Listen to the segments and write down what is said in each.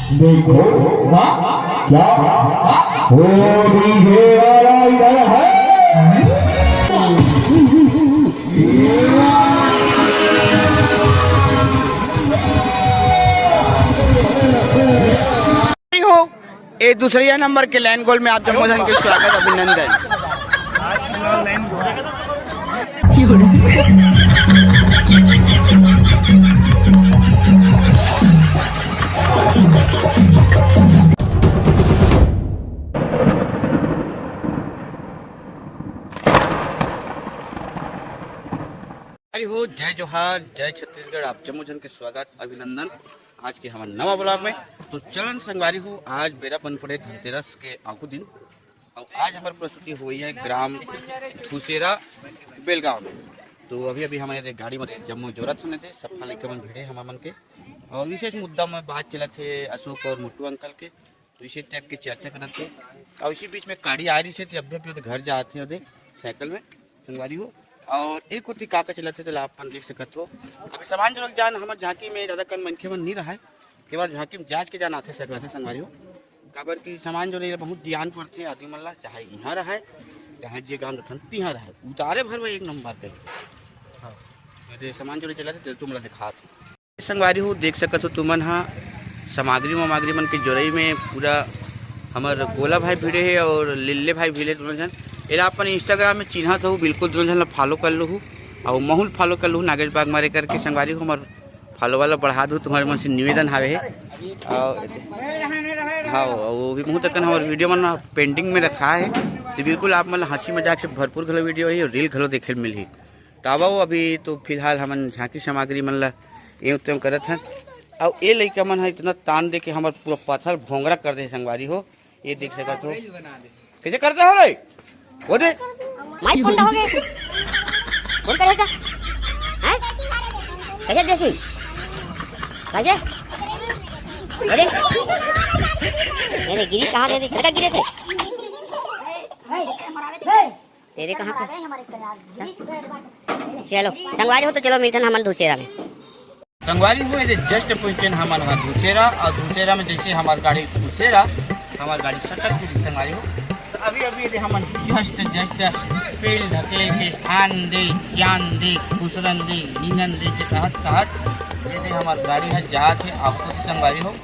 देखो क्या हो डीजे वाला इधर है। एक दूसरे नंबर के लाइन गोल में आप जम्मूजन के स्वागत अभिनंदन। हरि हो, जय जोहार, जय छत्तीसगढ़। आप जम्मूजन के स्वागत अभिनंदन आज के हमारे नवा ब्लॉग में। तो चलन संगवारी हो, आज बेरा बन पड़े धनतेरस के आखू दिन और आज हमारी प्रस्तुति हुई है ग्राम धुसेरा बेलगांव में। तो अभी हमारे गाड़ी में जम्मू जोरत होने थे, सफा लेकर मन भिड़े हमारे मन के और विशेष मुद्दा में बात चला थे अशोक और मुट्टू अंकल के। तो इसी टाइप की चर्चा करते थे और इसी बीच में गाड़ी आ रही थी, अभी घर जाते होते साइकिल में संगवारी हो। और एक होती काका चलाते तो आप देख सकते हो। अभी सामान जो जान हमारे झांकी में ज़्यादा कन मनखे मन नहीं रहा है, केवल झांकी में जांच के जान आते सकला थे संगवारी हो। काबर की सामान जो नहीं बहुत ध्यान पड़ते आदमी मन ला, चाहे यहाँ रहा है चाहे जे गाँव रखती यहाँ रहा है, उतारे भर में एक नंबर के हाँ सामान जो चला थे तुम दिखा संगवारी हो। देख सकते हो तुमन हाँ सामग्री मन के जोड़ई में पूरा हमारे गोला भाई भिड़े है और लिल्ले भाई भिड़े दोनों जन। एला अपन इंस्टाग्राम में चिन्हत हो, बिल्कुल दोनों जन फॉलो कर लूँ और महूल फॉलो कर लूँ नागेश बाग मारे करके संगवारी हो। हमारे फॉलो वाला बढ़ा दूँ, तुम्हारे मन से निवेदन हावे है। और हाँ वो भी मुँह तक हमारे वीडियो मन पेंडिंग में रखा है, तो बिल्कुल आप मतलब हंसी मजाक से भरपूर घलो वीडियो है और रील घलो देखे मिली। तो अब अभी तो फिलहाल हमन झांकी सामग्री मन ला एवं त्यों करत हैं। और ये लड़का मन है इतना तान दे के हमारे पूरा पत्थर भोंगरा कर दे संगवारी हो। ये देख सकते हो कैसे करते हो रे वो दे माइक फोन हो गए कौन करेगा हैं कैसे देसी कैसे अरे गिरी कहाँ दे कहाँ गिरे थे तेरे कहाँ पे चलो संगवारी हो तो चलो मिलते हैं हम धुसेरा में। संगवारी हुए जस्ट पहुँचे हमारे वहाँ धुसेरा और धुसेरा में जैसे हमारी गाड़ी धुसेरा हमारी गाड़ी सटक गई संगवारी हो। तो अभी हम जस्ट पेल ढकेल के आन दे जान दे खुसरन दे नींगन दे से कहत ये हमारी गाड़ी है जात है आपको संगवारी हो।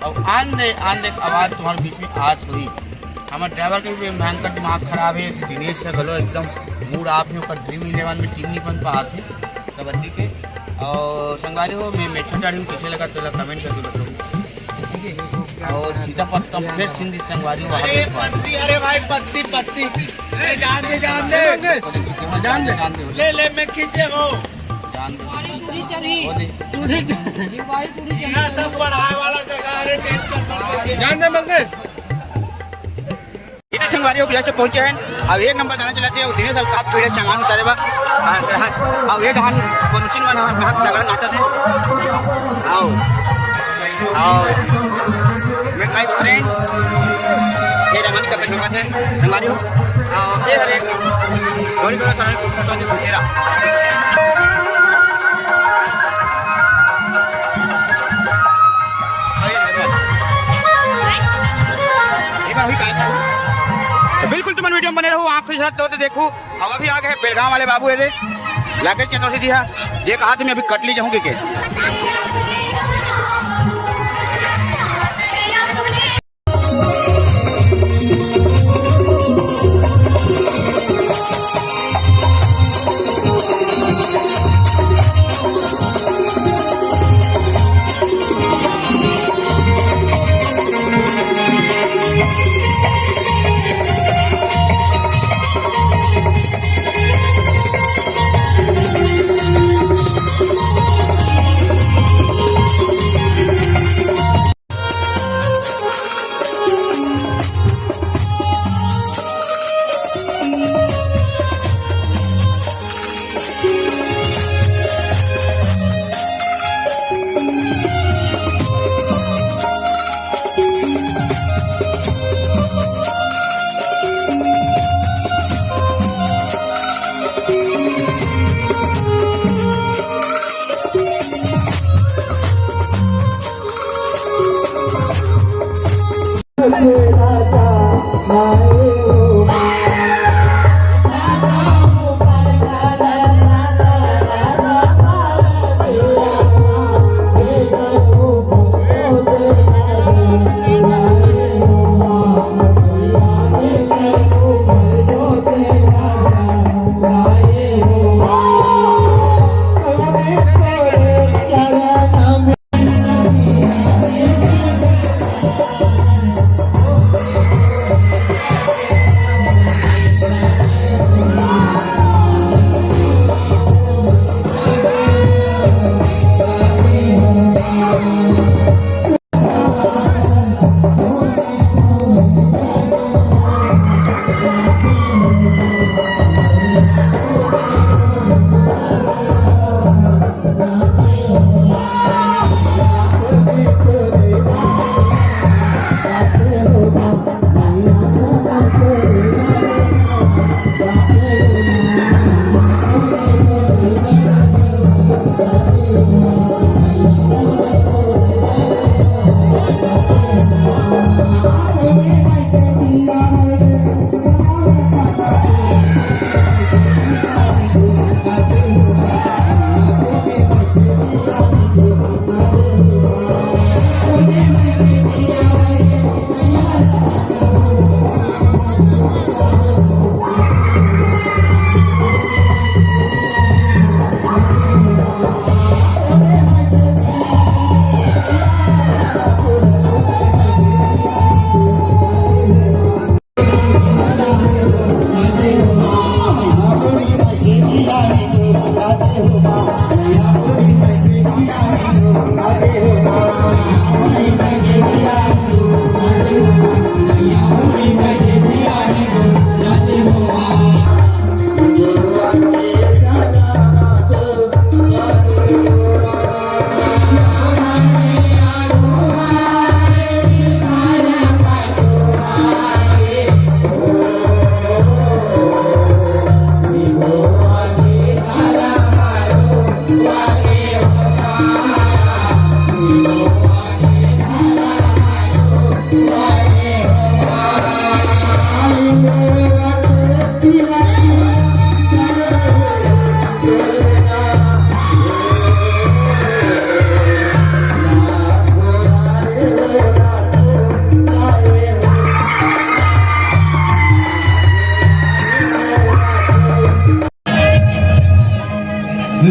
और आन दे आवाज़ तुम्हारे बीच में आत हुई। हमारे ड्राइवर के भी भयंकर दिमाग खराब है, दिनेश से गलो एकदम मूड आप है और ड्रीम 11 में टीम नहीं बन पाते हैं कबड्डी के। और संगवारी हो मैं मेट्रो गाड़ी में कैसे लगा तो कमेंट करके बताओ, ठीक है। और सीधा पत्ता फिर सिंधी संगवारी हो। अरे भाई पत्ती जान दे ले मैं खींचे हो जान यहाँ सब बढ़ाए वाला जगह। अरे टेंशन मत जान दे मंगेश इधर संगवारी हो बिहार पहुंचे हैं। अब एक नंबर जाना चलाते हैं दिनेश साल काप पीड़े संगान उतारे बा अब एक धान मनुष्य मन कहाँ तगड़ा नाटक है। आओ मैं माय फ्रेंड ये रमन का कटोका थे संगवारी हो। ये हरे गोरी गोरा सारे कुछ धुसेरा बिल्कुल तुम वीडियो बने रहो, आँख तो देखो। अब अभी आ गए बेलगांव वाले बाबू है लाके चतुर्थी दिया ये कहा तुम्हें अभी कट ली जाऊंगी के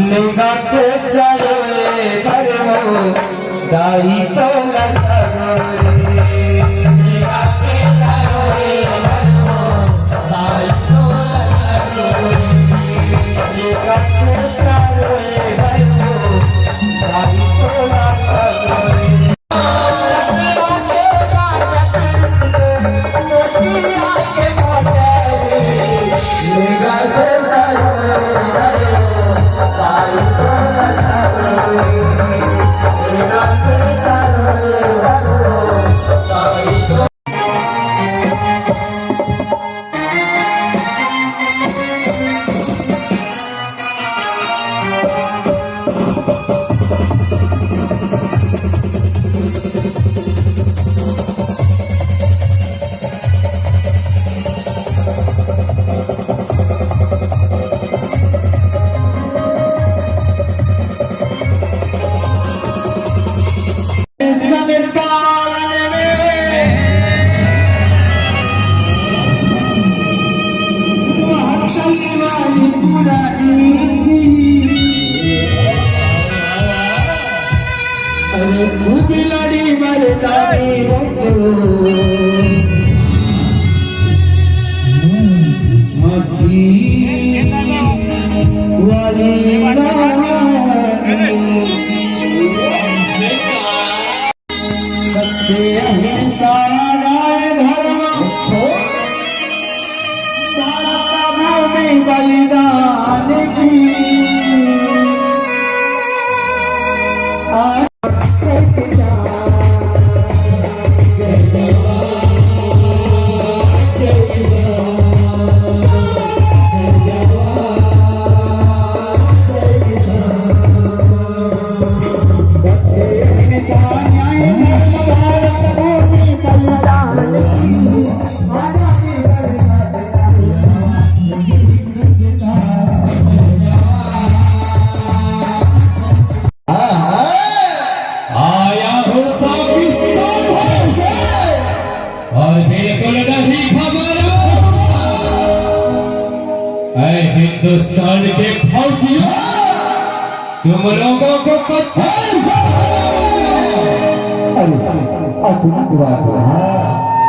लेगा के चले भरमो दाई तो लगा लेगा के चले भरमो दाई तो लगा लेगा के चले भरमो दाई तो लगा लेगा के खूब लड़ी मरदानी झांसी वाली सत्य अहिंसा धर्म सारा में बलिदान की हिंदुस्तान के फौजियों, तुम लोगों को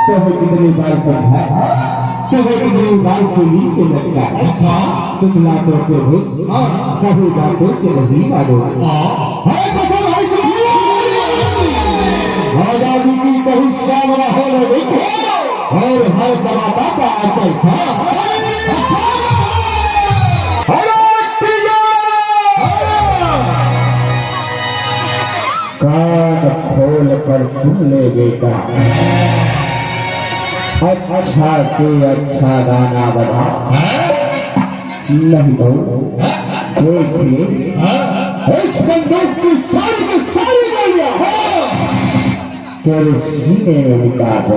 तुम्हें कितनी बार समझाया, तुम्हें कितनी बार सुनी से लगता है, तुम लातों के हो कभी बातों से नहीं मारो। आजादी की कहीं सामना हो रही और हर समाता का आचल था। कान खोल कर सुन ले बेटा, अच्छा से अच्छा गाना बजा, नहीं तो देखिए इस बंदूक की सारी गोलियां तेरे सीने में निकाल दो।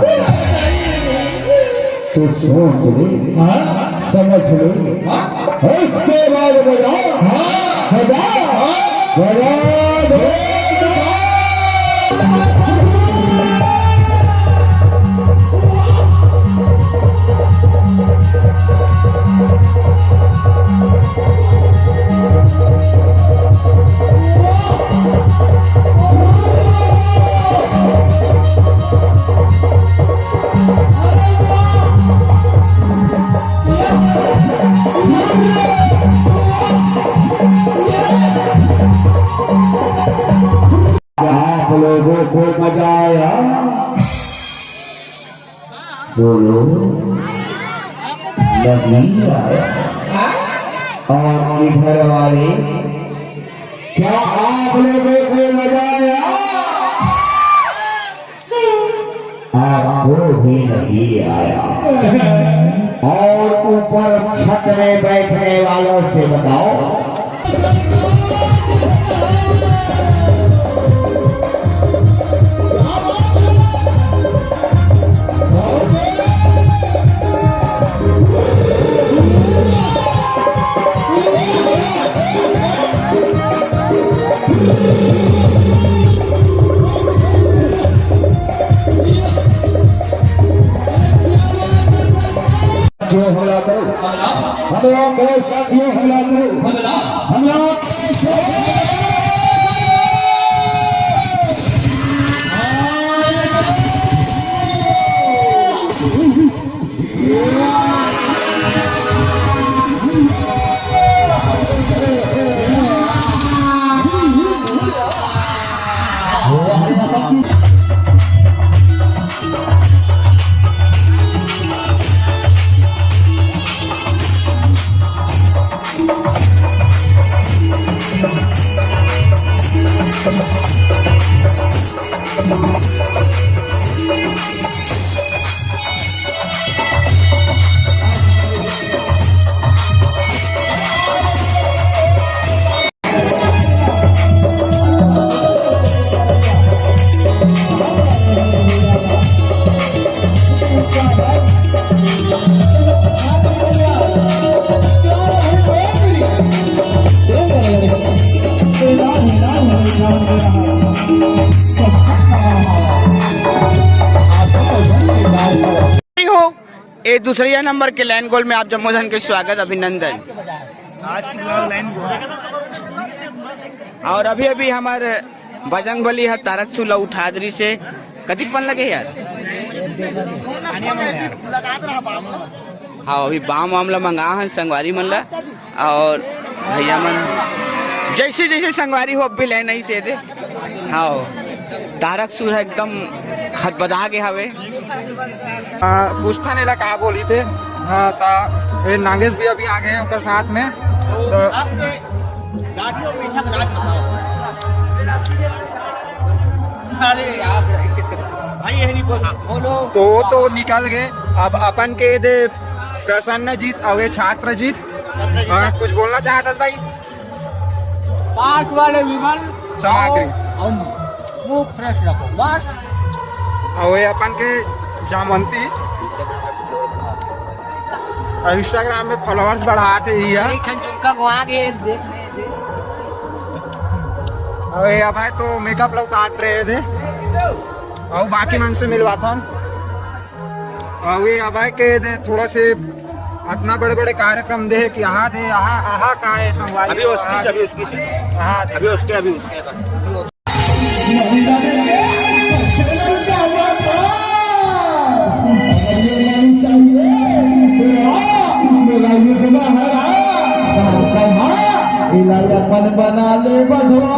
तो सोच ले, समझ ले, उसके बाद बजा बजा बजा आप लोगों को मजा आया? बोलो नहीं आया? और इधर वाले क्या आप लोगों को मजा आया? आपको भी नहीं आया? और ऊपर छत में बैठने वालों से बताओ, हमला करो, हम लोग के साथियों हमला करो, हम लोग ये दूसरे नंबर के लाइन गोल में आप जम्मूधन के स्वागत अभिनंदन। आज की लाइन और अभी अभी हमारे बजरंग बली है तारक सुला उठादरी से कति पन लगे यार। हाँ अभी बाम मामला मंगा है संगवारी मन ला और भैया मन जैसे जैसे संगवारी हो भी लाइन नहीं से दे। हाँ तारक सुर एकदम खतबदा के हवे पूछता नहीं ला कहा बोली थे। हाँ ता ये नागेश भी अभी आ गए उनके साथ में तो निकल गए। अब अपन के दे प्रसन्न जीत अवे छात्र जीत। कुछ बोलना चाहता भाई? पांच वाले विमल सामग्री मुंह फ्रेश रखो बस। अवे अपन के जामंती इंस्टाग्राम में फॉलोअर्स बढ़ाते ही है। अरे अब है तो मेकअप लोग काट रहे थे और बाकी मन से मिलवा था। अब ये अब है के थोड़ा से इतना बड़े बड़े कार्यक्रम दे कि यहाँ दे यहाँ का है संगवारी अभी उसकी से अभी उसकी से अभी उसके इलायापन बना ले बधवा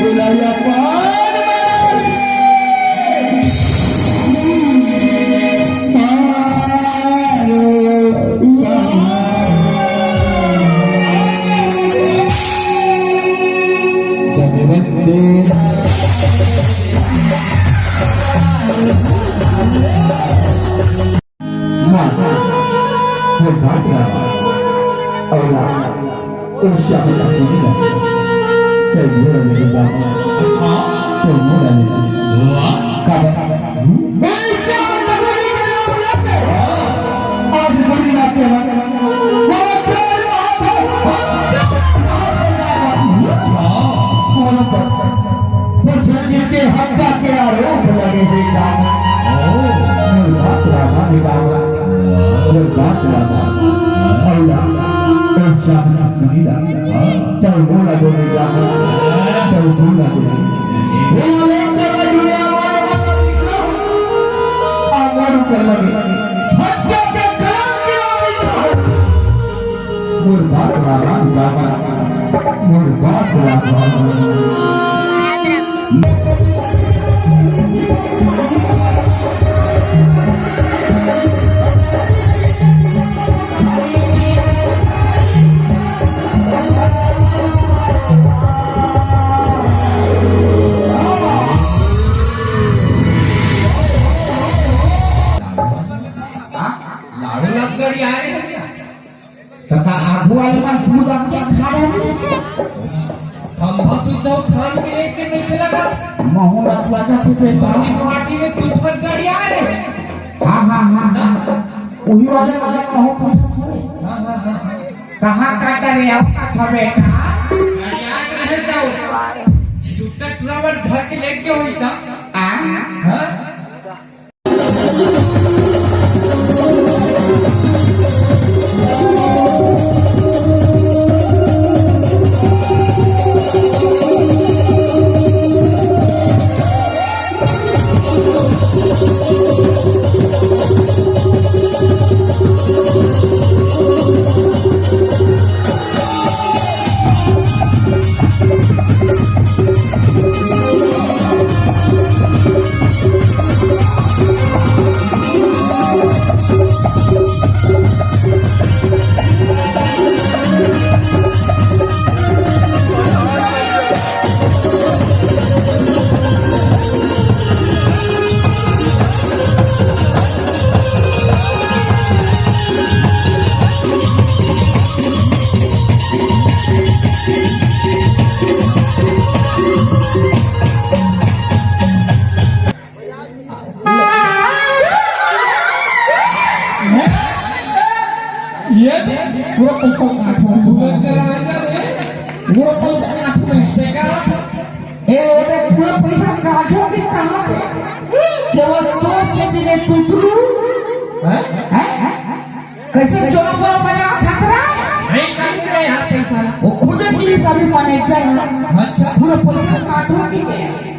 इलायापन कहाँ का करे आपका खबे घर के लेके हुई था कैसे चोर पर बजा खतरा नहीं काटने यार पैसा वो खुद की सभी मैनेजर अच्छा पूरा पैसा काटोगे